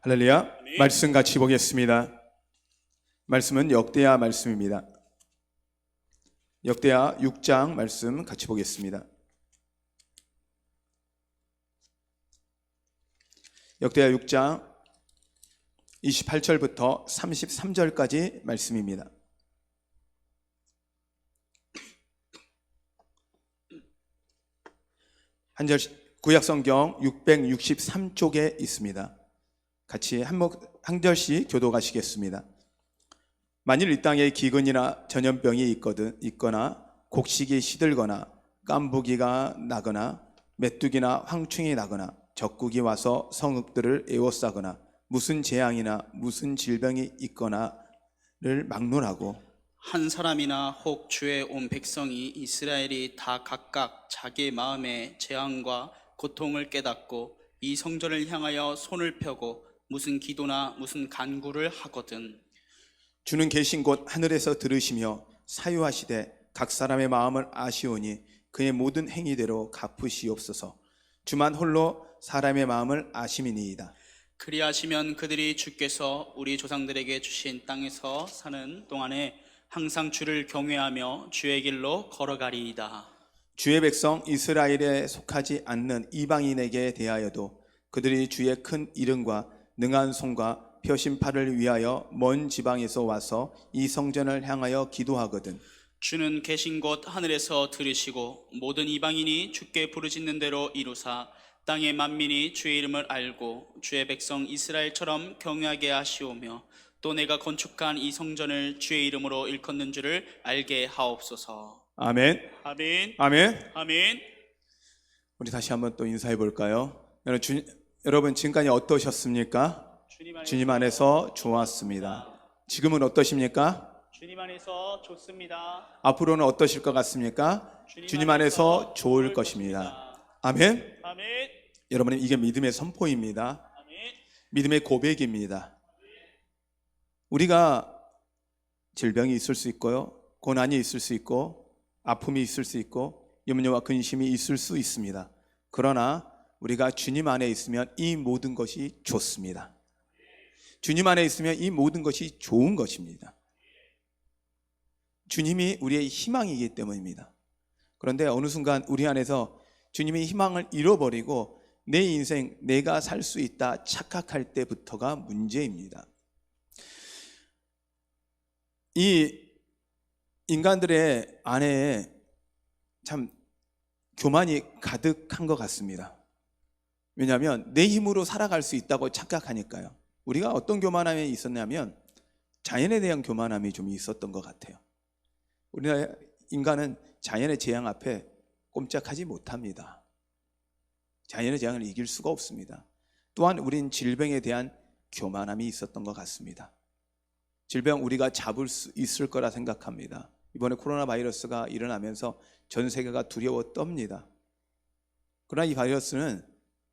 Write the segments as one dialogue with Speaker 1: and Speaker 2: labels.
Speaker 1: 할렐루야. 말씀 같이 보겠습니다. 말씀은 역대하 말씀입니다. 역대하 6장 말씀 같이 보겠습니다. 역대하 6장 28절부터 33절까지 말씀입니다. 한 절씩 구약성경 663쪽에 있습니다. 같이 한 절씩 교독하시겠습니다. 만일 이 땅에 기근이나 전염병이 있거나 곡식이 시들거나 깐부기가 나거나 메뚜기나 황충이 나거나 적국이 와서 성읍들을 에워싸거나 무슨 재앙이나 무슨 질병이 있거나를 막론하고
Speaker 2: 한 사람이나 혹 주의 온 백성이 이스라엘이 다 각각 자기 마음의 재앙과 고통을 깨닫고 이 성전을 향하여 손을 펴고 무슨 기도나 무슨 간구를 하거든
Speaker 1: 주는 계신 곳 하늘에서 들으시며 사유하시되 각 사람의 마음을 아시오니 그의 모든 행위대로 갚으시옵소서. 주만 홀로 사람의 마음을 아심이니이다.
Speaker 2: 그리하시면 그들이 주께서 우리 조상들에게 주신 땅에서 사는 동안에 항상 주를 경외하며 주의 길로 걸어가리이다.
Speaker 1: 주의 백성 이스라엘에 속하지 않는 이방인에게 대하여도 그들이 주의 큰 이름과 능한 손과 펴신 팔을 위하여 먼 지방에서 와서 이 성전을 향하여 기도하거든.
Speaker 2: 주는 계신 곳 하늘에서 들으시고 모든 이방인이 주께 부르짖는 대로 이루사 땅의 만민이 주의 이름을 알고 주의 백성 이스라엘처럼 경외하게 하시오며 또 내가 건축한 이 성전을 주의 이름으로 일컫는 줄을 알게 하옵소서.
Speaker 1: 아멘.
Speaker 2: 아멘.
Speaker 1: 아멘.
Speaker 2: 아멘.
Speaker 1: 우리 다시 한번 또 인사해 볼까요? 여러분 지금까지 어떠셨습니까? 주님 안에서 좋았습니다. 지금은 어떠십니까?
Speaker 2: 주님 안에서 좋습니다.
Speaker 1: 앞으로는 어떠실 것 같습니까? 주님 안에서 좋을 것입니다. 아멘.
Speaker 2: 아멘.
Speaker 1: 여러분, 이게 믿음의 선포입니다.
Speaker 2: 아멘.
Speaker 1: 믿음의 고백입니다. 우리가 질병이 있을 수 있고요, 고난이 있을 수 있고, 아픔이 있을 수 있고, 염려와 근심이 있을 수 있습니다. 그러나 우리가 주님 안에 있으면 이 모든 것이 좋습니다. 주님 안에 있으면 이 모든 것이 좋은 것입니다. 주님이 우리의 희망이기 때문입니다. 그런데 어느 순간 우리 안에서 주님의 희망을 잃어버리고 내 인생 내가 살 수 있다 착각할 때부터가 문제입니다. 이 인간들의 안에 참 교만이 가득한 것 같습니다. 왜냐하면 내 힘으로 살아갈 수 있다고 착각하니까요. 우리가 어떤 교만함이 있었냐면 자연에 대한 교만함이 좀 있었던 것 같아요. 우리나라 인간은 자연의 재앙 앞에 꼼짝하지 못합니다. 자연의 재앙을 이길 수가 없습니다. 또한 우린 질병에 대한 교만함이 있었던 것 같습니다. 질병 우리가 잡을 수 있을 거라 생각합니다. 이번에 코로나 바이러스가 일어나면서 전 세계가 두려워 떱니다. 그러나 이 바이러스는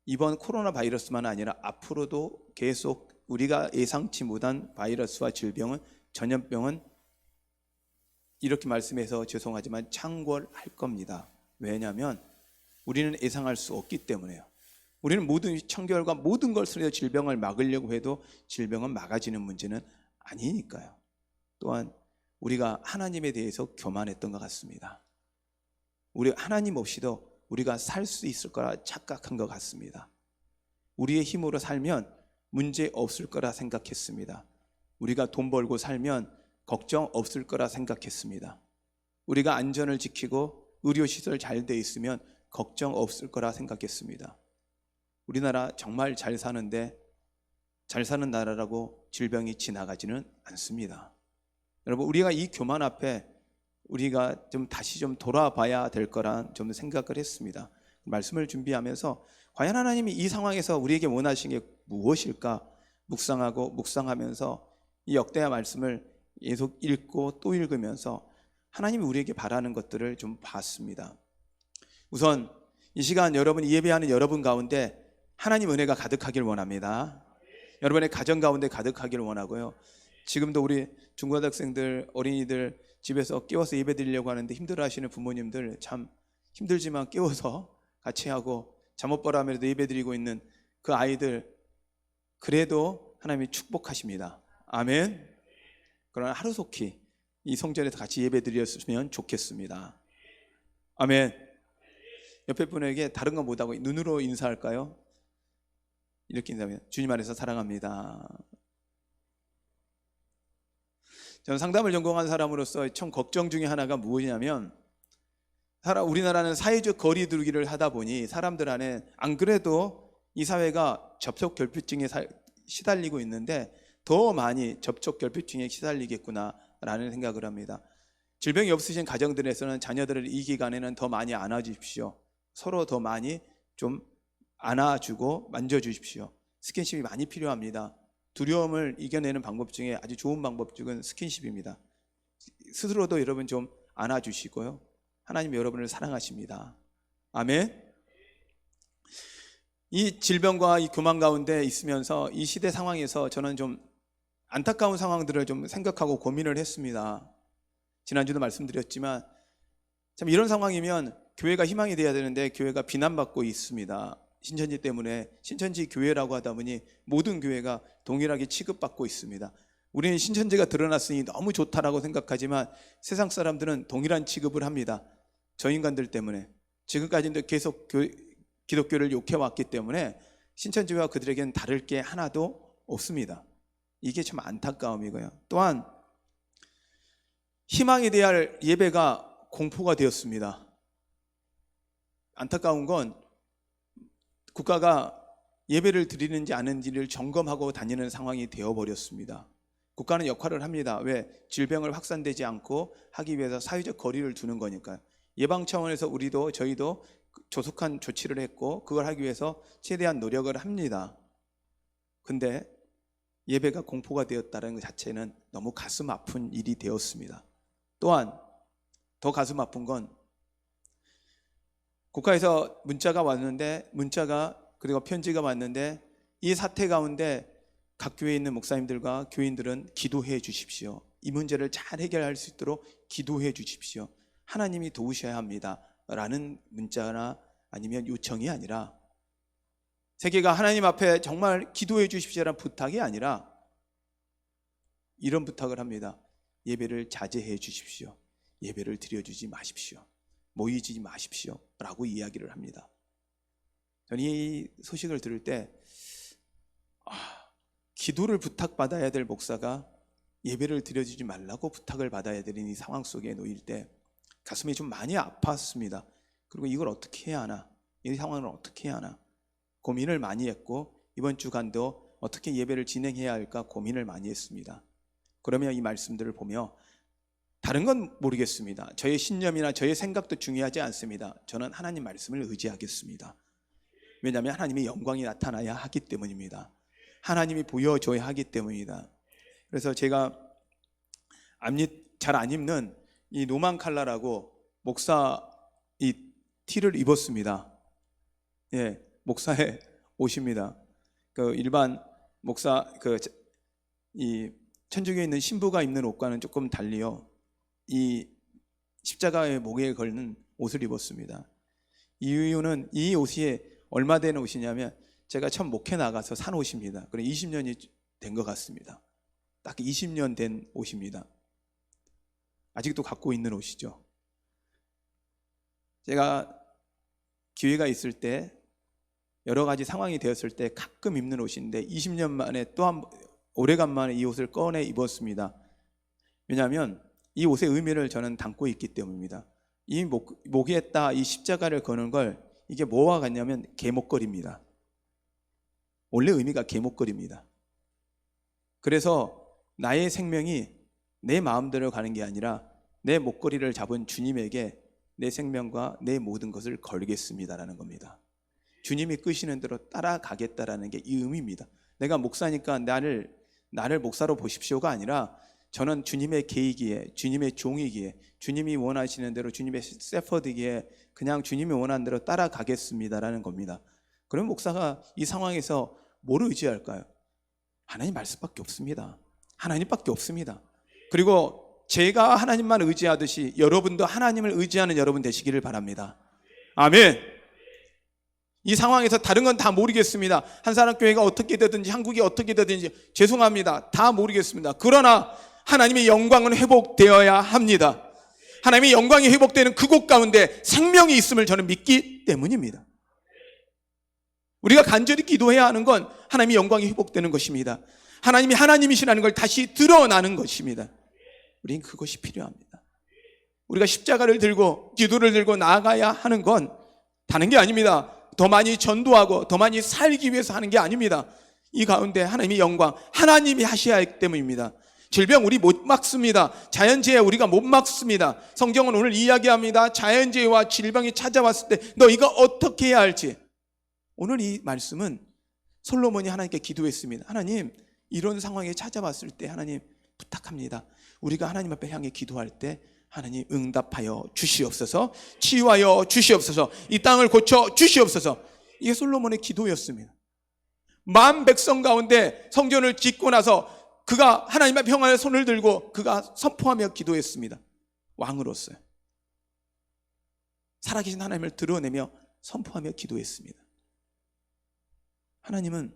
Speaker 1: 이번 코로나 바이러스만 아니라 앞으로도 계속 우리가 예상치 못한 바이러스와 질병은, 전염병은 이렇게 말씀해서 죄송하지만 창궐할 겁니다. 왜냐하면 우리는 예상할 수 없기 때문에요. 우리는 모든 청결과 모든 것을 해서 질병을 막으려고 해도 질병은 막아지는 문제는 아니니까요. 또한 우리가 하나님에 대해서 교만했던 것 같습니다. 우리 하나님 없이도 우리가 살 수 있을 거라 착각한 것 같습니다. 우리의 힘으로 살면 문제 없을 거라 생각했습니다. 우리가 돈 벌고 살면 걱정 없을 거라 생각했습니다. 우리가 안전을 지키고 의료시설 잘 돼 있으면 걱정 없을 거라 생각했습니다. 우리나라 정말 잘 사는데 잘 사는 나라라고 질병이 지나가지는 않습니다. 여러분, 우리가 이 교만 앞에 우리가 좀 다시 좀 돌아봐야 될 거란 좀 생각을 했습니다. 말씀을 준비하면서 과연 하나님이 이 상황에서 우리에게 원하신 게 무엇일까 묵상하면서 이 역대하 말씀을 계속 읽고 또 읽으면서 하나님이 우리에게 바라는 것들을 좀 봤습니다. 우선 이 시간 여러분이 예배하는 여러분 가운데 하나님 은혜가 가득하길 원합니다. 여러분의 가정 가운데 가득하길 원하고요. 지금도 우리 중고등학생들, 어린이들 집에서 깨워서 예배 드리려고 하는데 힘들어하시는 부모님들 참 힘들지만 깨워서 같이 하고 잠 못 보라면서도 예배 드리고 있는 그 아이들 그래도 하나님이 축복하십니다. 아멘. 그러나 하루속히 이 성전에서 같이 예배 드렸으면 좋겠습니다. 아멘. 옆에 분에게 다른 거 못하고 눈으로 인사할까요? 이렇게 인사하면 주님 안에서 사랑합니다. 저는 상담을 전공한 사람으로서 참 걱정 중에 하나가 무엇이냐면, 우리나라는 사회적 거리 두기를 하다 보니 사람들 안에 안 그래도 이 사회가 접촉 결핍증에 시달리고 있는데 더 많이 접촉 결핍증에 시달리겠구나라는 생각을 합니다. 질병이 없으신 가정들에서는 자녀들을 이 기간에는 더 많이 안아주십시오. 서로 더 많이 좀 안아주고 만져주십시오. 스킨십이 많이 필요합니다. 두려움을 이겨내는 방법 중에 아주 좋은 방법 중은 스킨십입니다. 스스로도 여러분 좀 안아주시고요. 하나님 여러분을 사랑하십니다. 아멘. 이 질병과 이 교만 가운데 있으면서 이 시대 상황에서 저는 좀 안타까운 상황들을 좀 생각하고 고민을 했습니다. 지난주도 말씀드렸지만 참 이런 상황이면 교회가 희망이 되어야 되는데 교회가 비난받고 있습니다. 신천지 때문에 신천지 교회라고 하다 보니 모든 교회가 동일하게 취급받고 있습니다. 우리는 신천지가 드러났으니 너무 좋다라고 생각하지만 세상 사람들은 동일한 취급을 합니다. 저 인간들 때문에 지금까지도 계속 기독교를 욕해왔기 때문에 신천지와 그들에게는 다를 게 하나도 없습니다. 이게 참 안타까움이고요. 또한 희망에 대한 예배가 공포가 되었습니다. 안타까운 건 국가가 예배를 드리는지 아닌지를 점검하고 다니는 상황이 되어버렸습니다. 국가는 역할을 합니다. 왜? 질병을 확산되지 않고 하기 위해서 사회적 거리를 두는 거니까요. 예방 차원에서 저희도 조속한 조치를 했고 그걸 하기 위해서 최대한 노력을 합니다. 근데 예배가 공포가 되었다는 것 자체는 너무 가슴 아픈 일이 되었습니다. 또한 더 가슴 아픈 건 국가에서 문자가 왔는데 그리고 편지가 왔는데 이 사태 가운데 각 교회에 있는 목사님들과 교인들은 기도해 주십시오. 이 문제를 잘 해결할 수 있도록 기도해 주십시오. 하나님이 도우셔야 합니다. 라는 문자나 아니면 요청이 아니라 세계가 하나님 앞에 정말 기도해 주십시오라는 부탁이 아니라 이런 부탁을 합니다. 예배를 자제해 주십시오. 예배를 드려주지 마십시오. 모이지 마십시오. 라고 이야기를 합니다. 저는 이 소식을 들을 때 기도를 부탁받아야 될 목사가 예배를 드려주지 말라고 부탁을 받아야 되는 이 상황 속에 놓일 때 가슴이 좀 많이 아팠습니다. 그리고 이걸 어떻게 해야 하나, 이 상황을 어떻게 해야 하나 고민을 많이 했고 이번 주간도 어떻게 예배를 진행해야 할까 고민을 많이 했습니다. 그러면 이 말씀들을 보며 다른 건 모르겠습니다. 저의 신념이나 저의 생각도 중요하지 않습니다. 저는 하나님 말씀을 의지하겠습니다. 왜냐하면 하나님의 영광이 나타나야 하기 때문입니다. 하나님이 보여줘야 하기 때문이다. 그래서 제가 잘 안 입는 이 노만 칼라라고 목사 이 티를 입었습니다. 예, 목사의 옷입니다. 그 일반 목사 이 천주교에 있는 신부가 입는 옷과는 조금 달리요. 이 십자가의 목에 걸는 옷을 입었습니다. 이유는 이 옷이 얼마 된 옷이냐면 제가 처음 목회 나가서 산 옷입니다. 그래 20년이 된 것 같습니다. 딱 20년 된 옷입니다. 아직도 갖고 있는 옷이죠. 제가 기회가 있을 때 여러 가지 상황이 되었을 때 가끔 입는 옷인데 20년 만에 오래간만에 이 옷을 꺼내 입었습니다. 왜냐하면 이 옷의 의미를 저는 담고 있기 때문입니다. 이 목에다 이 십자가를 거는 걸 이게 뭐와 같냐면 계목걸입니다. 원래 의미가 계목걸입니다. 그래서 나의 생명이 내 마음대로 가는 게 아니라 내 목걸이를 잡은 주님에게 내 생명과 내 모든 것을 걸겠습니다라는 겁니다. 주님이 끄시는 대로 따라가겠다라는 게 이 의미입니다. 내가 목사니까 나를 목사로 보십시오가 아니라 저는 주님의 계이기에, 주님의 종이기에, 주님이 원하시는 대로 주님의 세퍼드기에 그냥 주님이 원하는 대로 따라가겠습니다라는 겁니다. 그럼 목사가 이 상황에서 뭐를 의지할까요? 하나님 말씀밖에 없습니다. 하나님밖에 없습니다. 그리고 제가 하나님만 의지하듯이 여러분도 하나님을 의지하는 여러분 되시기를 바랍니다. 아멘. 이 상황에서 다른 건 다 모르겠습니다. 한사람교회가 어떻게 되든지 한국이 어떻게 되든지 죄송합니다. 다 모르겠습니다. 그러나 하나님의 영광은 회복되어야 합니다. 하나님의 영광이 회복되는 그곳 가운데 생명이 있음을 저는 믿기 때문입니다. 우리가 간절히 기도해야 하는 건 하나님의 영광이 회복되는 것입니다. 하나님이 하나님이시라는 걸 다시 드러나는 것입니다. 우리는 그것이 필요합니다. 우리가 십자가를 들고 기도를 들고 나아가야 하는 건 다른 게 아닙니다. 더 많이 전도하고 더 많이 살기 위해서 하는 게 아닙니다. 이 가운데 하나님의 영광, 하나님이 하셔야 하기 때문입니다. 질병 우리 못 막습니다. 자연재해 우리가 못 막습니다. 성경은 오늘 이야기합니다. 자연재해와 질병이 찾아왔을 때 너희가 어떻게 해야 할지. 오늘 이 말씀은 솔로몬이 하나님께 기도했습니다. 하나님, 이런 상황이 찾아왔을 때 하나님 부탁합니다. 우리가 하나님 앞에 향해 기도할 때 하나님 응답하여 주시옵소서, 치유하여 주시옵소서, 이 땅을 고쳐 주시옵소서. 이게 솔로몬의 기도였습니다. 만 백성 가운데 성전을 짓고 나서 그가 하나님 앞에 평안의 손을 들고 그가 선포하며 기도했습니다. 왕으로서요. 살아계신 하나님을 드러내며 선포하며 기도했습니다. 하나님은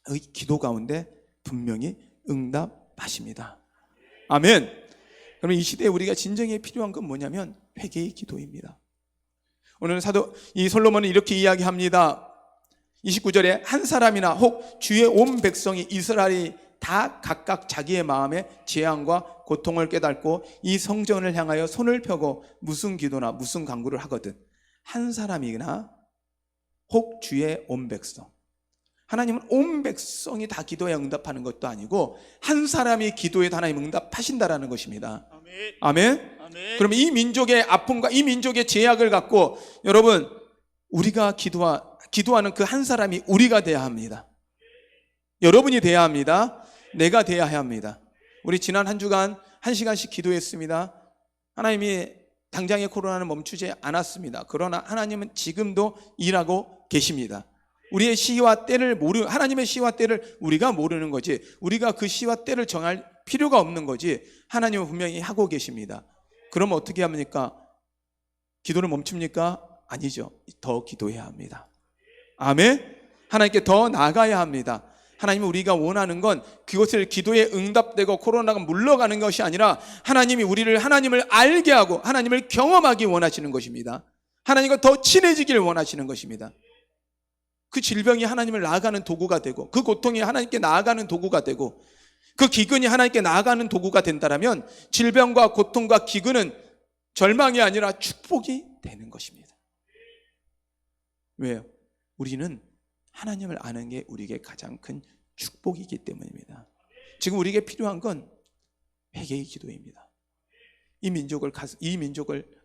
Speaker 1: 이 기도 가운데 분명히 응답하십니다. 아멘. 그러면 이 시대에 우리가 진정에 필요한 건 뭐냐면 회개의 기도입니다. 오늘 사도 이 솔로몬은 이렇게 이야기합니다. 29절에 한 사람이나 혹 주의 온 백성이 이스라엘이 다 각각 자기의 마음의 재앙과 고통을 깨닫고 이 성전을 향하여 손을 펴고 무슨 기도나 무슨 간구를 하거든 한 사람이나 혹 주의 온 백성. 하나님은 온 백성이 다 기도에 응답하는 것도 아니고 한 사람이 기도에도 하나님 응답하신다라는 것입니다.
Speaker 2: 아멘.
Speaker 1: 아멘.
Speaker 2: 아멘.
Speaker 1: 그러면 이 민족의 아픔과 이 민족의 제약을 갖고 여러분 우리가 기도하는 그 한 사람이 우리가 돼야 합니다. 여러분이 돼야 합니다. 내가 돼야 합니다. 우리 지난 한 주간 1시간씩 기도했습니다. 하나님이 당장의 코로나는 멈추지 않았습니다. 그러나 하나님은 지금도 일하고 계십니다. 우리의 시와 때를 하나님의 시와 때를 우리가 모르는 거지, 우리가 그 시와 때를 정할 필요가 없는 거지, 하나님은 분명히 하고 계십니다. 그러면 어떻게 합니까? 기도를 멈춥니까? 아니죠. 더 기도해야 합니다. 아멘. 하나님께 더 나아가야 합니다. 하나님은 우리가 원하는 건 그것을 기도에 응답되고 코로나가 물러가는 것이 아니라 하나님이 하나님을 알게 하고 하나님을 경험하기 원하시는 것입니다. 하나님과 더 친해지길 원하시는 것입니다. 그 질병이 하나님을 나아가는 도구가 되고 그 고통이 하나님께 나아가는 도구가 되고 그 기근이 하나님께 나아가는 도구가 된다면 질병과 고통과 기근은 절망이 아니라 축복이 되는 것입니다. 왜요? 우리는 하나님을 아는 게 우리에게 가장 큰 축복이기 때문입니다. 지금 우리에게 필요한 건 회개의 기도입니다. 이 민족을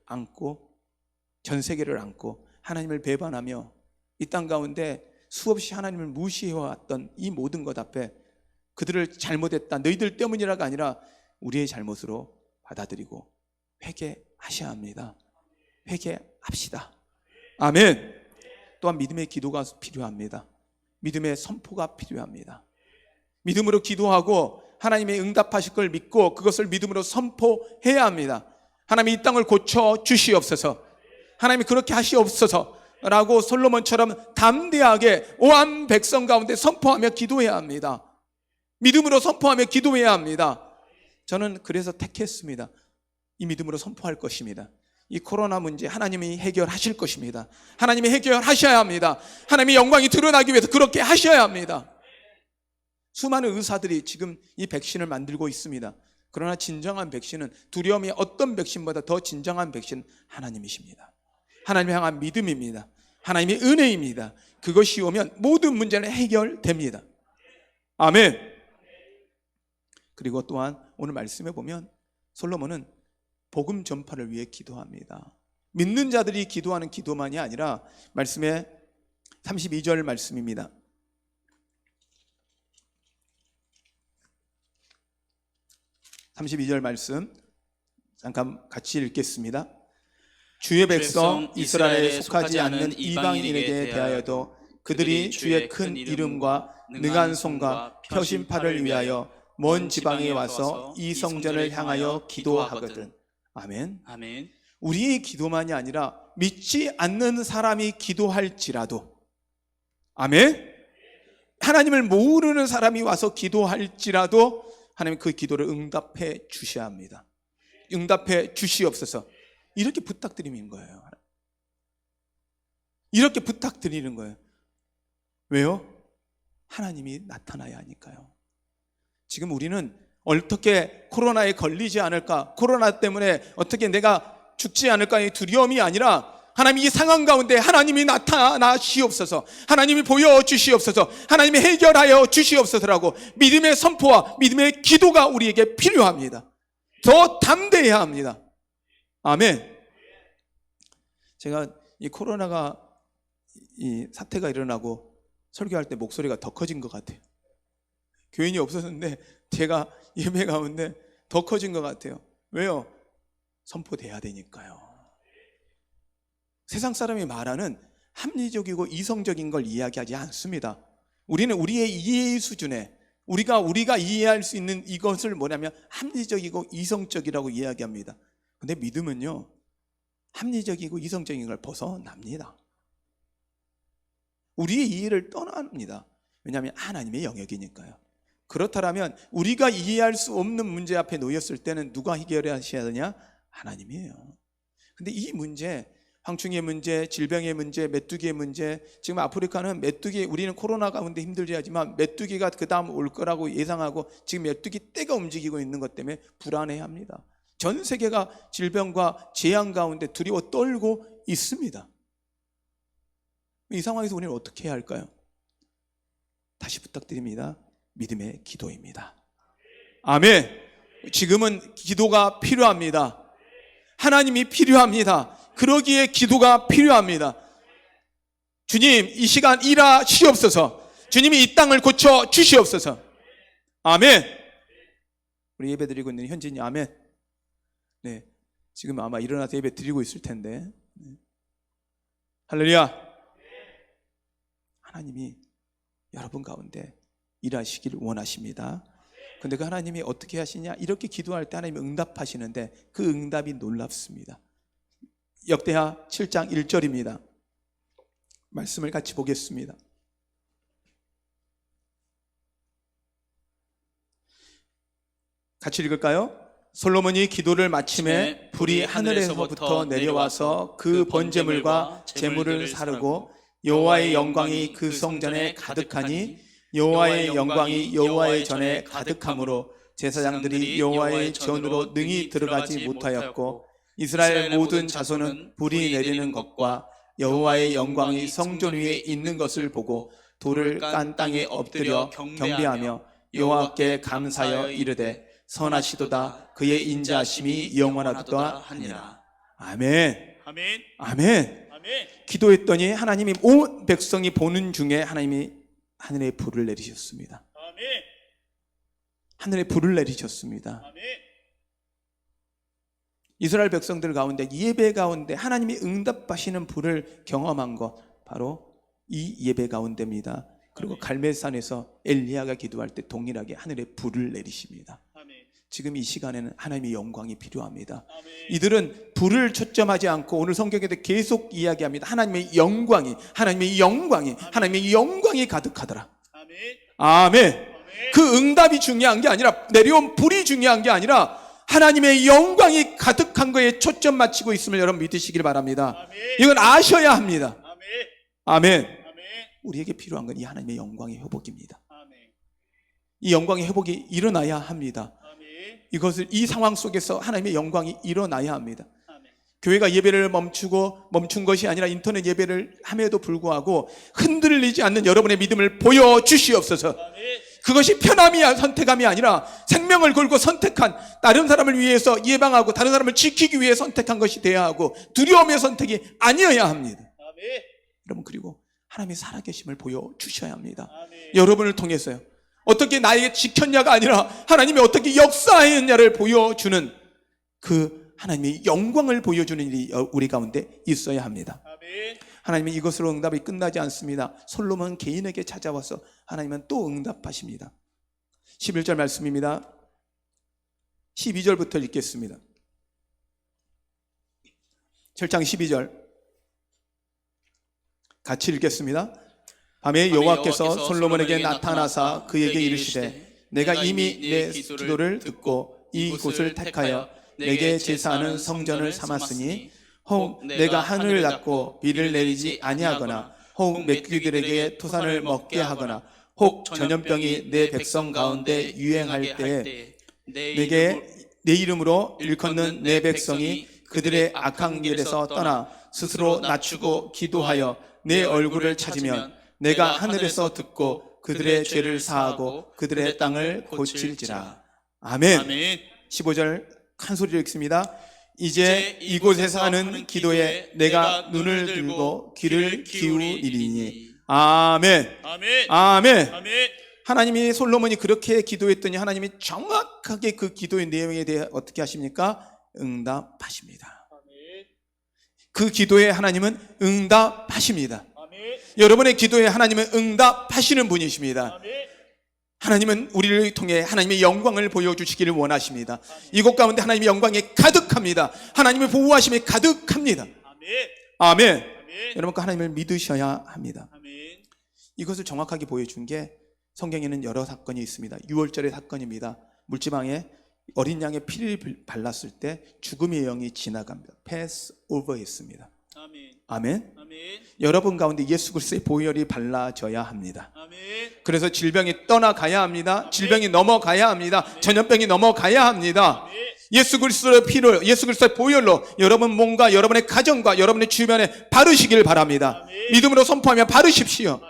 Speaker 1: 안고 전 세계를 안고 하나님을 배반하며 이 땅 가운데 수없이 하나님을 무시해왔던 이 모든 것 앞에 그들을 잘못했다, 너희들 때문이라가 아니라 우리의 잘못으로 받아들이고 회개하셔야 합니다. 회개합시다. 아멘. 또한 믿음의 기도가 필요합니다. 믿음의 선포가 필요합니다. 믿음으로 기도하고 하나님의 응답하실 걸 믿고 그것을 믿음으로 선포해야 합니다. 하나님 이 땅을 고쳐 주시옵소서, 하나님이 그렇게 하시옵소서 라고 솔로몬처럼 담대하게 온 백성 가운데 선포하며 기도해야 합니다. 믿음으로 선포하며 기도해야 합니다. 저는 그래서 택했습니다. 이 믿음으로 선포할 것입니다. 이 코로나 문제 하나님이 해결하실 것입니다. 하나님이 해결하셔야 합니다. 하나님의 영광이 드러나기 위해서 그렇게 하셔야 합니다. 수많은 의사들이 지금 이 백신을 만들고 있습니다. 그러나 진정한 백신은 두려움이 어떤 백신보다 더 진정한 백신은 하나님이십니다. 하나님을 향한 믿음입니다. 하나님의 은혜입니다. 그것이 오면 모든 문제는 해결됩니다. 아멘. 그리고 또한 오늘 말씀에 보면 솔로몬은 복음 전파를 위해 기도합니다. 믿는 자들이 기도하는 기도만이 아니라 말씀에 32절 말씀입니다. 32절 말씀 잠깐 같이 읽겠습니다. 주의 백성 이스라엘에 속하지 않는 이방인에게 대하여도 그들이 주의 큰 이름과 능한 손과 펴신 팔을 위하여 먼 지방에 와서 이 성전을 향하여 기도하거든. 아멘.
Speaker 2: 아멘.
Speaker 1: 우리의 기도만이 아니라 믿지 않는 사람이 기도할지라도 아멘. 하나님을 모르는 사람이 와서 기도할지라도 하나님 그 기도를 응답해 주셔야 합니다. 응답해 주시옵소서. 이렇게 부탁드리는 거예요. 이렇게 부탁드리는 거예요. 왜요? 하나님이 나타나야 하니까요. 지금 우리는 어떻게 코로나에 걸리지 않을까, 코로나 때문에 어떻게 내가 죽지 않을까의 두려움이 아니라 하나님 이 상황 가운데 하나님이 나타나시옵소서, 하나님이 보여주시옵소서, 하나님이 해결하여 주시옵소서라고 믿음의 선포와 믿음의 기도가 우리에게 필요합니다. 더 담대해야 합니다. 아멘. 제가 이 코로나가 이 사태가 일어나고 설교할 때 목소리가 더 커진 것 같아요. 교인이 없었는데 제가 예배 가운데 더 커진 것 같아요. 왜요? 선포돼야 되니까요. 세상 사람이 말하는 합리적이고 이성적인 걸 이야기하지 않습니다. 우리는 우리의 이해의 수준에 우리가 이해할 수 있는 이것을 뭐냐면 합리적이고 이성적이라고 이야기합니다. 근데 믿음은요, 합리적이고 이성적인 걸 벗어납니다. 우리의 이해를 떠납니다. 왜냐하면 하나님의 영역이니까요. 그렇다면 우리가 이해할 수 없는 문제 앞에 놓였을 때는 누가 해결하셔야 되냐? 하나님이에요. 근데 이 문제, 황충의 문제, 질병의 문제, 메뚜기의 문제, 지금 아프리카는 메뚜기, 우리는 코로나 가운데 힘들지 하지만 메뚜기가 그 다음 올 거라고 예상하고 지금 메뚜기 떼가 움직이고 있는 것 때문에 불안해합니다. 전 세계가 질병과 재앙 가운데 두려워 떨고 있습니다. 이 상황에서 우리는 어떻게 해야 할까요? 다시 부탁드립니다. 믿음의 기도입니다. 아멘. 지금은 기도가 필요합니다. 하나님이 필요합니다. 그러기에 기도가 필요합니다. 주님, 이 시간 일하시옵소서. 주님이 이 땅을 고쳐 주시옵소서. 아멘. 우리 예배 드리고 있는 현진이 아멘. 네, 지금 아마 일어나서 예배 드리고 있을 텐데. 네. 할렐루야. 하나님이 여러분 가운데 일하시기를 원하십니다. 근데 그 하나님이 어떻게 하시냐? 이렇게 기도할 때 하나님이 응답하시는데 그 응답이 놀랍습니다. 역대하 7장 1절입니다. 말씀을 같이 보겠습니다. 같이 읽을까요? 솔로몬이 기도를 마침에 불이 하늘에서부터 내려와서 그 번제물과 제물을 사르고 여호와의 영광이 그 성전에 가득하니 여호와의 영광이 여호와의 전에 가득함으로 제사장들이 여호와의 전으로 능히 들어가지 못하였고 이스라엘 모든 자손은 불이 내리는 것과 여호와의 영광이 성전 위에 있는 것을 보고 돌을 깐 땅에 엎드려 경배하며 여호와께 감사하여 이르되 선하시도다 그의 인자하심이 영원하도다 하니라. 아멘.
Speaker 2: 아멘.
Speaker 1: 아멘.
Speaker 2: 아멘.
Speaker 1: 기도했더니 하나님이 온 백성이 보는 중에 하나님이 하늘에 불을 내리셨습니다.
Speaker 2: 아멘.
Speaker 1: 하늘에 불을 내리셨습니다.
Speaker 2: 아멘.
Speaker 1: 이스라엘 백성들 가운데 예배 가운데 하나님이 응답하시는 불을 경험한 것 바로 이 예배 가운데입니다. 그리고 갈멜산에서 엘리야가 기도할 때 동일하게 하늘에 불을 내리십니다. 지금 이 시간에는 하나님의 영광이 필요합니다. 이들은 불을 초점하지 않고 오늘 성경에도 계속 이야기합니다. 하나님의 영광이 가득하더라. 아멘. 그 응답이 중요한 게 아니라 내려온 불이 중요한 게 아니라 하나님의 영광이 가득한 거에 초점 맞추고 있음을 여러분 믿으시길 바랍니다. 이건 아셔야 합니다. 아멘. 우리에게 필요한 건 이 하나님의 영광의 회복입니다. 이 영광의 회복이 일어나야 합니다. 이것을 이 상황 속에서 하나님의 영광이 일어나야 합니다. 교회가 예배를 멈춘 것이 아니라 인터넷 예배를 함에도 불구하고 흔들리지 않는 여러분의 믿음을 보여주시옵소서. 그것이 편함이 선택함이 아니라 생명을 걸고 선택한, 다른 사람을 위해서 예방하고 다른 사람을 지키기 위해 선택한 것이 되어야 하고 두려움의 선택이 아니어야 합니다. 여러분, 그리고 하나님의 살아계심을 보여주셔야 합니다. 여러분을 통해서요. 어떻게 나에게 지켰냐가 아니라 하나님이 어떻게 역사했냐를 보여주는 그 하나님의 영광을 보여주는 일이 우리 가운데 있어야 합니다. 하나님은 이것으로 응답이 끝나지 않습니다. 솔로몬 개인에게 찾아와서 하나님은 또 응답하십니다. 11절 말씀입니다. 12절부터 읽겠습니다. 7장 12절 같이 읽겠습니다. 밤에 여호와께서 솔로몬에게 나타나사 그에게 이르시되 내가 이미 내 기도를 듣고 이곳을 택하여 내게 제사하는 성전을 삼았으니 혹 내가 하늘을 닫고 비를 내리지 아니하거나 혹 메뚜기들에게 토산을 먹게 하거나 혹 전염병이 내 백성 가운데 유행할 때에 내게 내 이름으로 일컫는 내 백성이 그들의 악한 길에서 떠나 스스로 낮추고 기도하여 내 얼굴을 찾으면 내가 하늘에서 듣고 그들의 죄를 사하고 그들의 땅을 고칠지라. 아멘.
Speaker 2: 아멘.
Speaker 1: 15절 큰 소리로 읽습니다. 이제 이곳에서 하는 기도에 내가 눈을 들고 귀를 기울이리니. 아멘.
Speaker 2: 아멘.
Speaker 1: 아멘.
Speaker 2: 아멘.
Speaker 1: 하나님이 솔로몬이 그렇게 기도했더니 하나님이 정확하게 그 기도의 내용에 대해 어떻게 하십니까? 응답하십니다. 그 기도에 하나님은 응답하십니다. 여러분의 기도에 하나님은 응답하시는 분이십니다. 하나님은 우리를 통해 하나님의 영광을 보여주시기를 원하십니다. 이곳 가운데 하나님의 영광이 가득합니다. 하나님의 보호하심이 가득합니다. 아멘. 여러분 그 하나님을 믿으셔야 합니다. 이것을 정확하게 보여준 게 성경에는 여러 사건이 있습니다. 6월절의 사건입니다. 물지방에 어린 양의 피를 발랐을 때 죽음의 영이 지나갑니다. 패스 오버했습니다. 아멘. 여러분 가운데 예수 그리스도의 보혈이 발라져야 합니다. 그래서 질병이 떠나가야 합니다. 질병이 넘어가야 합니다. 전염병이 넘어가야 합니다. 예수 그리스도의 피를, 예수 그리스도의 보혈로 여러분 몸과 여러분의 가정과 여러분의 주변에 바르시길 바랍니다. 믿음으로 선포하며 바르십시오.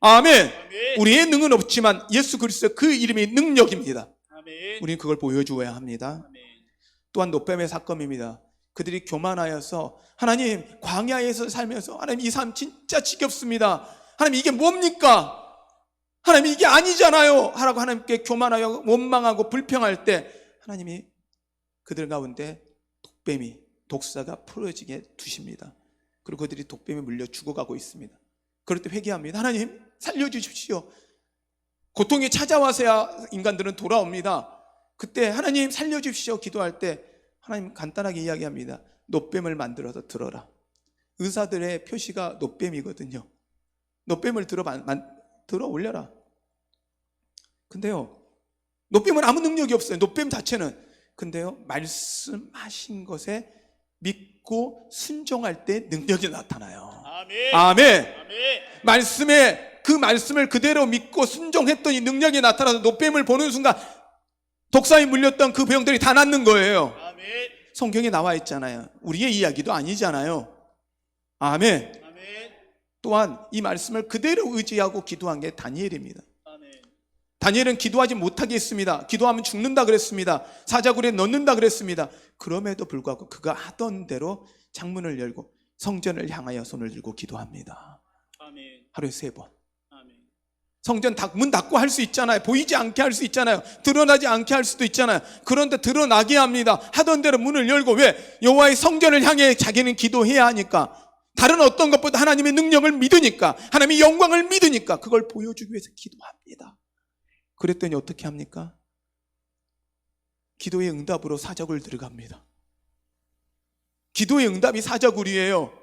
Speaker 1: 아멘. 우리의 능은 없지만 예수 그리스도 그 이름이 능력입니다. 우리는 그걸 보여주어야 합니다. 또한 노뱀의 사건입니다. 그들이 교만하여서 하나님 광야에서 살면서 하나님 이 삶 진짜 지겹습니다. 하나님 이게 뭡니까? 하나님 이게 아니잖아요 하라고 하나님께 교만하여 원망하고 불평할 때 하나님이 그들 가운데 독뱀이 독사가 풀어지게 두십니다. 그리고 그들이 독뱀에 물려 죽어가고 있습니다. 그럴 때 회개합니다. 하나님 살려주십시오. 고통이 찾아와서야 인간들은 돌아옵니다. 그때 하나님 살려주십시오 기도할 때 하나님 간단하게 이야기합니다. 노뱀을 만들어서 들어라. 의사들의 표시가 노뱀이거든요. 노뱀을 들어 올려라. 근데요 노뱀은 아무 능력이 없어요. 노뱀 자체는. 근데요 말씀하신 것에 믿고 순종할 때 능력이 나타나요. 아멘. 말씀에 그 말씀을 그대로 믿고 순종했더니 능력이 나타나서 노뱀을 보는 순간 독사에 물렸던 그 병들이 다 낫는 거예요. 성경에 나와 있잖아요. 우리의 이야기도 아니잖아요. 아멘. 또한 이 말씀을 그대로 의지하고 기도한 게 다니엘입니다. 다니엘은 기도하지 못하게 했습니다. 기도하면 죽는다 그랬습니다. 사자굴에 넣는다 그랬습니다. 그럼에도 불구하고 그가 하던 대로 창문을 열고 성전을 향하여 손을 들고 기도합니다. 하루에 3번. 성전 문 닫고 할 수 있잖아요. 보이지 않게 할 수 있잖아요. 드러나지 않게 할 수도 있잖아요. 그런데 드러나게 합니다. 하던 대로 문을 열고. 왜? 여호와의 성전을 향해 자기는 기도해야 하니까. 다른 어떤 것보다 하나님의 능력을 믿으니까, 하나님의 영광을 믿으니까 그걸 보여주기 위해서 기도합니다. 그랬더니 어떻게 합니까? 기도의 응답으로 사자굴 들어갑니다. 기도의 응답이 사자굴이에요.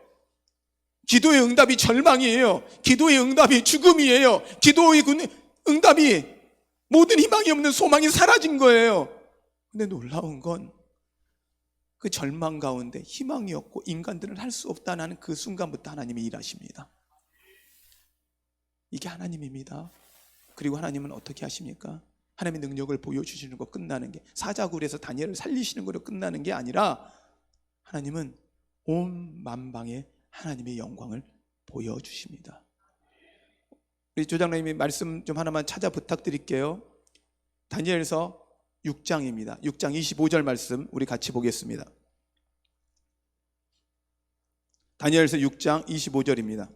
Speaker 1: 기도의 응답이 절망이에요. 기도의 응답이 죽음이에요. 기도의 응답이 모든 희망이 없는 소망이 사라진 거예요. 근데 놀라운 건 그 절망 가운데 희망이 없고 인간들은 할 수 없다는 그 순간부터 하나님이 일하십니다. 이게 하나님입니다. 그리고 하나님은 어떻게 하십니까? 하나님의 능력을 보여주시는 거 끝나는 게, 사자굴에서 다니엘을 살리시는 거로 끝나는 게 아니라 하나님은 온 만방에 하나님의 영광을 보여주십니다. 우리 조장로님이 말씀 좀 하나만 찾아 부탁드릴게요. 다니엘서 6장입니다. 6장 25절 말씀 우리 같이 보겠습니다. 다니엘서 6장 25절입니다.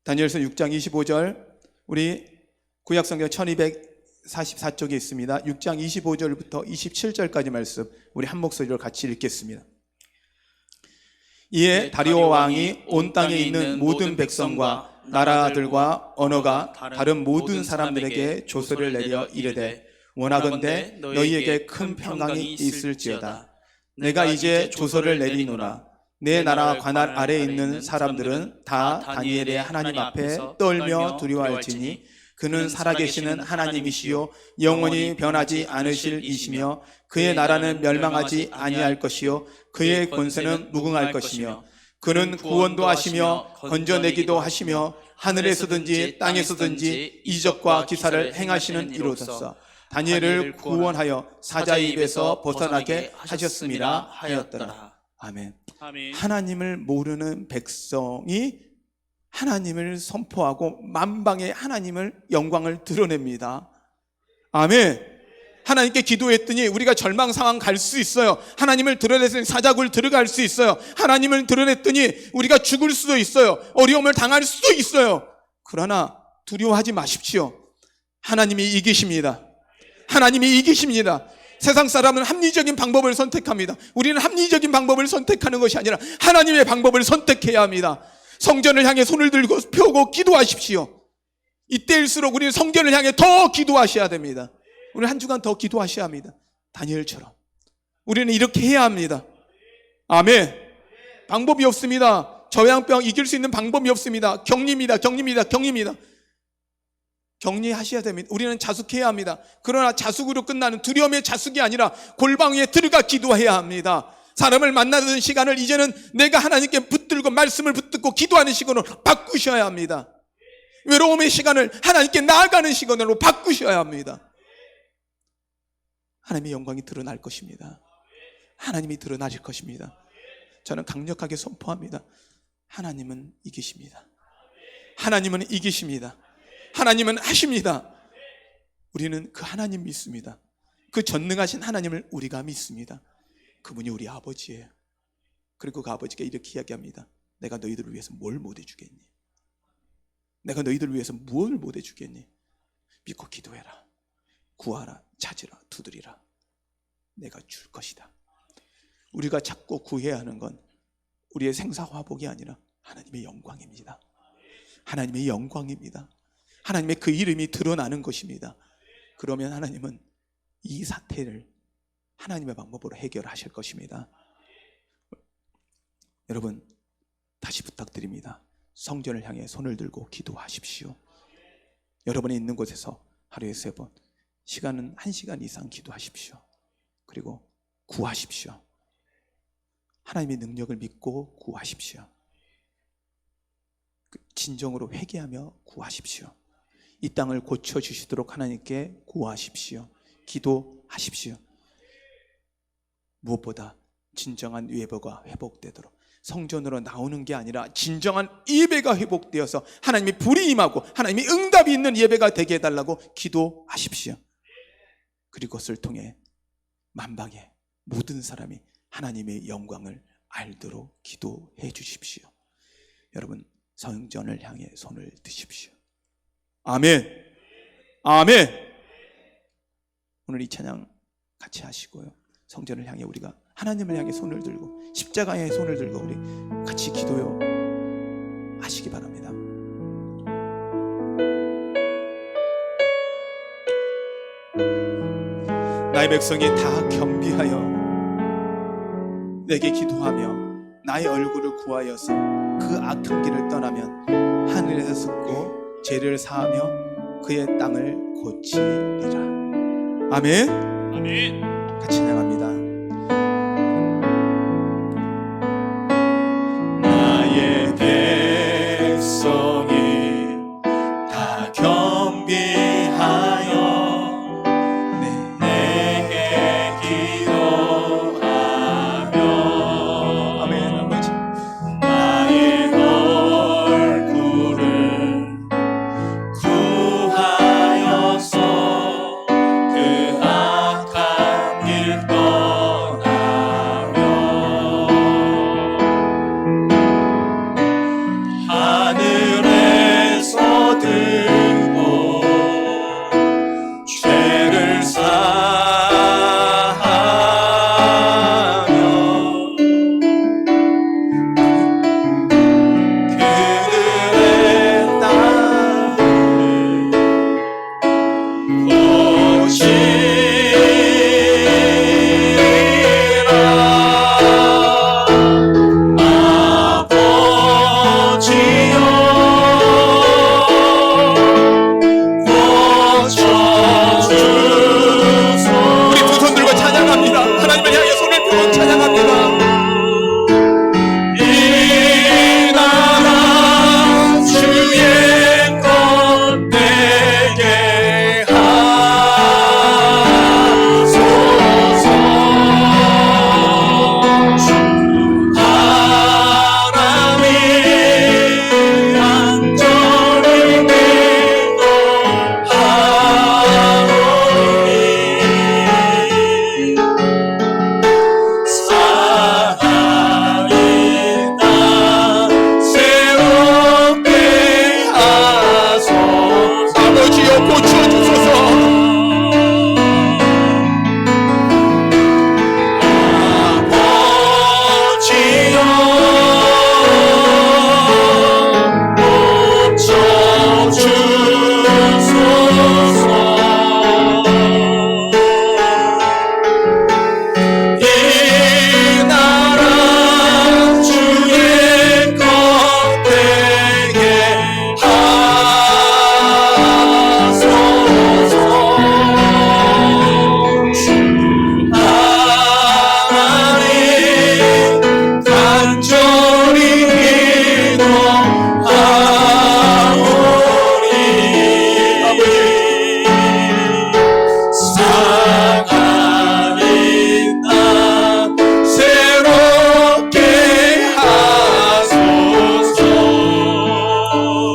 Speaker 1: 다니엘서 6장 25절 우리 구약성경 1244쪽에 있습니다. 6장 25절부터 27절까지 말씀 우리 한 목소리로 같이 읽겠습니다. 이에 다리오 왕이 온 땅에 있는 모든 백성과 나라들과 언어가 다른 모든 사람들에게 조서를 내려 이르되 원하건대 너희에게 큰 평강이 있을지어다. 내가 이제 조서를 내리노라. 내 나라 관할 아래에 있는 사람들은 다 다니엘의 하나님 앞에 떨며 두려워할지니 그는 살아계시는 하나님이시요 영원히 변하지 않으실 이시며 그의 나라는 멸망하지 아니할 것이요 그의 권세는 무궁할 것이며 그는 구원도 하시며 건져내기도 하시며 하늘에서든지 땅에서든지 이적과 기사를 행하시는 이로소서 다니엘을 구원하여 사자의 입에서 벗어나게 하셨음이라 하였더라. 아멘.
Speaker 2: 아멘.
Speaker 1: 하나님을 모르는 백성이 하나님을 선포하고 만방의 하나님을 영광을 드러냅니다. 아멘. 하나님께 기도했더니 우리가 절망 상황 갈 수 있어요. 하나님을 드러냈더니 사자굴 들어갈 수 있어요. 하나님을 드러냈더니 우리가 죽을 수도 있어요. 어려움을 당할 수도 있어요. 그러나 두려워하지 마십시오. 하나님이 이기십니다. 하나님이 이기십니다. 세상 사람은 합리적인 방법을 선택합니다. 우리는 합리적인 방법을 선택하는 것이 아니라 하나님의 방법을 선택해야 합니다. 성전을 향해 손을 들고 펴고 기도하십시오. 이때일수록 우리는 성전을 향해 더 기도하셔야 됩니다. 우리 한 주간 더 기도하셔야 합니다. 다니엘처럼 우리는 이렇게 해야 합니다. 아멘. 방법이 없습니다. 저양병 이길 수 있는 방법이 없습니다. 격리입니다. 격리하셔야 됩니다. 우리는 자숙해야 합니다. 그러나 자숙으로 끝나는 두려움의 자숙이 아니라 골방위에 들어가 기도해야 합니다. 사람을 만나는 시간을 이제는 내가 하나님께 붙들고 말씀을 붙들고 기도하는 시간으로 바꾸셔야 합니다. 외로움의 시간을 하나님께 나아가는 시간으로 바꾸셔야 합니다. 하나님의 영광이 드러날 것입니다. 하나님이 드러나실 것입니다. 저는 강력하게 선포합니다. 하나님은 이기십니다. 하나님은 이기십니다. 하나님은 하십니다. 우리는 그 하나님 믿습니다. 그 전능하신 하나님을 우리가 믿습니다. 그분이 우리 아버지예요. 그리고 그 아버지가 이렇게 이야기합니다. 내가 너희들을 위해서 뭘 못해주겠니? 내가 너희들을 위해서 무엇을 못해주겠니? 믿고 기도해라. 구하라. 찾으라. 두드리라. 내가 줄 것이다. 우리가 찾고 구해야 하는 건 우리의 생사화복이 아니라 하나님의 영광입니다. 하나님의 영광입니다. 하나님의 그 이름이 드러나는 것입니다. 그러면 하나님은 이 사태를 하나님의 방법으로 해결하실 것입니다. 여러분, 다시 부탁드립니다. 성전을 향해 손을 들고 기도하십시오. 여러분이 있는 곳에서 하루에 3번, 시간은 1시간 이상 기도하십시오. 그리고 구하십시오. 하나님의 능력을 믿고 구하십시오. 진정으로 회개하며 구하십시오. 이 땅을 고쳐주시도록 하나님께 구하십시오. 기도하십시오. 무엇보다 진정한 예배가 회복되도록 성전으로 나오는 게 아니라 진정한 예배가 회복되어서 하나님의 불이 임하고 하나님의 응답이 있는 예배가 되게 해달라고 기도하십시오. 그리고 그것을 통해 만방의 모든 사람이 하나님의 영광을 알도록 기도해 주십시오. 여러분, 성전을 향해 손을 드십시오. 아멘. 아멘. 오늘 이 찬양 같이 하시고요. 성전을 향해 우리가 하나님을 향해 손을 들고 십자가에 손을 들고 우리 같이 기도요 하시기 바랍니다. 나의 백성이 다 겸비하여 내게 기도하며 나의 얼굴을 구하여서 그 악한 길을 떠나면 하늘에서 듣고 죄를 사하며 그의 땅을 고치리라. 아멘.
Speaker 2: 아멘.
Speaker 1: 같이 찬양합니다. 나의 백성이 다 겸비하여 내게 기도하며 아멘. 아버지 나의 얼굴을 구하여서 그 악한 길 떠나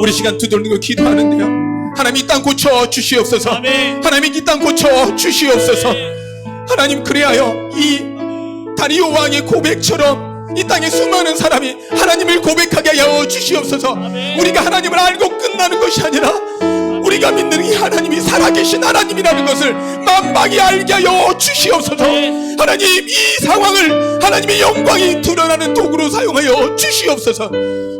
Speaker 1: 우리 시간 두 손 들고 기도하는데요. 하나님 이 땅 고쳐 주시옵소서.
Speaker 2: 아멘.
Speaker 1: 하나님 이 땅 고쳐 주시옵소서. 하나님 그리하여 이 다리오 왕의 고백처럼 이 땅에 수많은 사람이 하나님을 고백하게 하여 주시옵소서.
Speaker 2: 아멘.
Speaker 1: 우리가 하나님을 알고 끝나는 것이 아니라 우리가 믿는 이 하나님이 살아계신 하나님이라는 것을 만방이 알게 하여 주시옵소서. 하나님 이 상황을 하나님의 영광이 드러나는 도구로 사용하여 주시옵소서.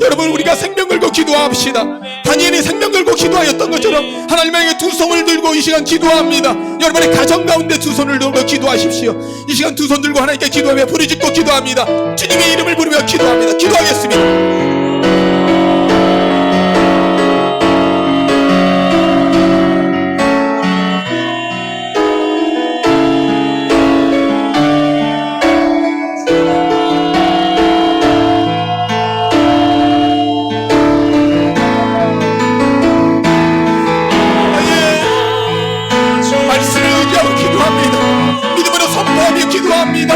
Speaker 1: 여러분 우리가 생명 걸고 기도합시다. 다니엘이 생명 걸고 기도하였던 것처럼 하나님에게 두 손을 들고 이 시간 기도합니다. 여러분의 가정 가운데 두 손을 들고 기도하십시오. 이 시간 두 손 들고 하나님께 기도하며 부르짖고 기도합니다. 주님의 이름을 부르며 기도합니다. 기도하겠습니다. 말씀을 의지하고 기도합니다. 믿음으로 선포하며 기도합니다.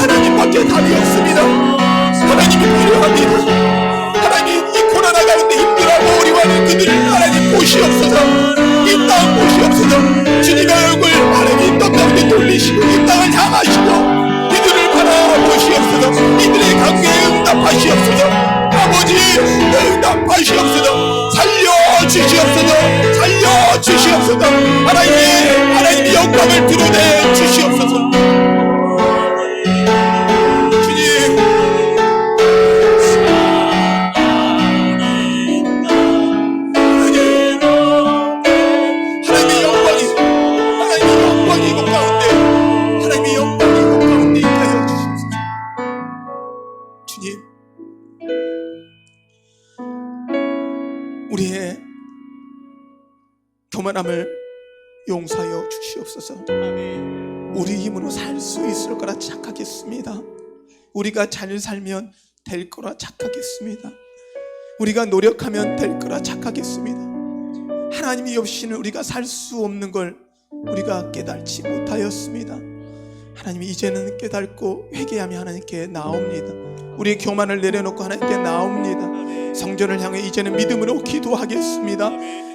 Speaker 1: 하나님밖에 답이 없습니다. 하나님이 필요합니다. 하나님 이 코로나 가운데 힘들어하고 어려워하는 그들을 하나님 보시옵소서. 이 땅 보시옵소서. 주님의 얼굴 하나님 이 땅 가운데 돌리시고 이 땅을 향하시고 이들을 바라보시옵소서. 이들의 강구에 응답하시옵소서. 아버지 응답하시옵소서. 살려주시옵소서. 살려주시옵소서. 하나님의 영광을 드러내 주시옵소서. 주님 하나님의 영광이 이곳 가운데 하나님의 영광이 이곳 가운데 있게 하여 주시옵소서. 주님 우리의 교만함을 용서하여 주시옵소서. 우리 힘으로 살 수 있을 거라 착각했습니다. 우리가 잘 살면 될 거라 착각했습니다. 우리가 노력하면 될 거라 착각했습니다. 하나님이 없이는 우리가 살 수 없는 걸 우리가 깨달지 못하였습니다. 하나님이 이제는 깨닫고 회개하며 하나님께 나옵니다. 우리의 교만을 내려놓고 하나님께 나옵니다. 성전을 향해 이제는 믿음으로 기도하겠습니다.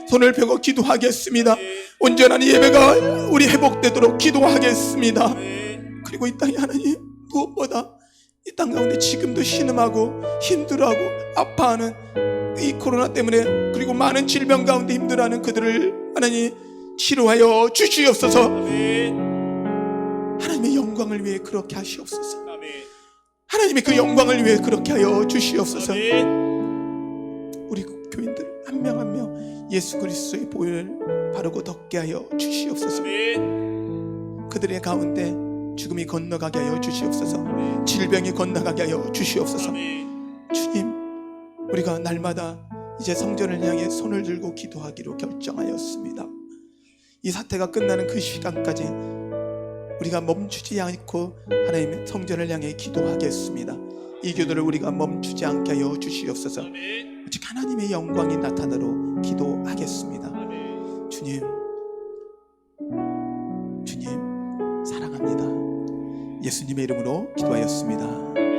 Speaker 1: 손을 펴고 기도하겠습니다. 온전한 예배가 우리 회복되도록 기도하겠습니다. 그리고 이 땅에 하나님 무엇보다 이 땅 가운데 지금도 신음하고 힘들어하고 아파하는 이 코로나 때문에 그리고 많은 질병 가운데 힘들어하는 그들을 하나님 치료하여 주시옵소서. 하나님의 영광을 위해 그렇게 하시옵소서. 하나님의 그 영광을 위해 그렇게 하여 주시옵소서. 우리 교인들 한 명 한 명 예수 그리스도의 보혈을 바르고 덮게 하여 주시옵소서. 그들의 가운데 죽음이 건너가게 하여 주시옵소서. 질병이 건너가게 하여 주시옵소서. 주님 우리가 날마다 이제 성전을 향해 손을 들고 기도하기로 결정하였습니다. 이 사태가 끝나는 그 시간까지 우리가 멈추지 않고 하나님의 성전을 향해 기도하겠습니다. 이 기도를 우리가 멈추지 않게 하여 주시옵소서. 오직 하나님의 영광이 나타나도록 기도하겠습니다. 주님 사랑합니다. 예수님의 이름으로 기도하였습니다.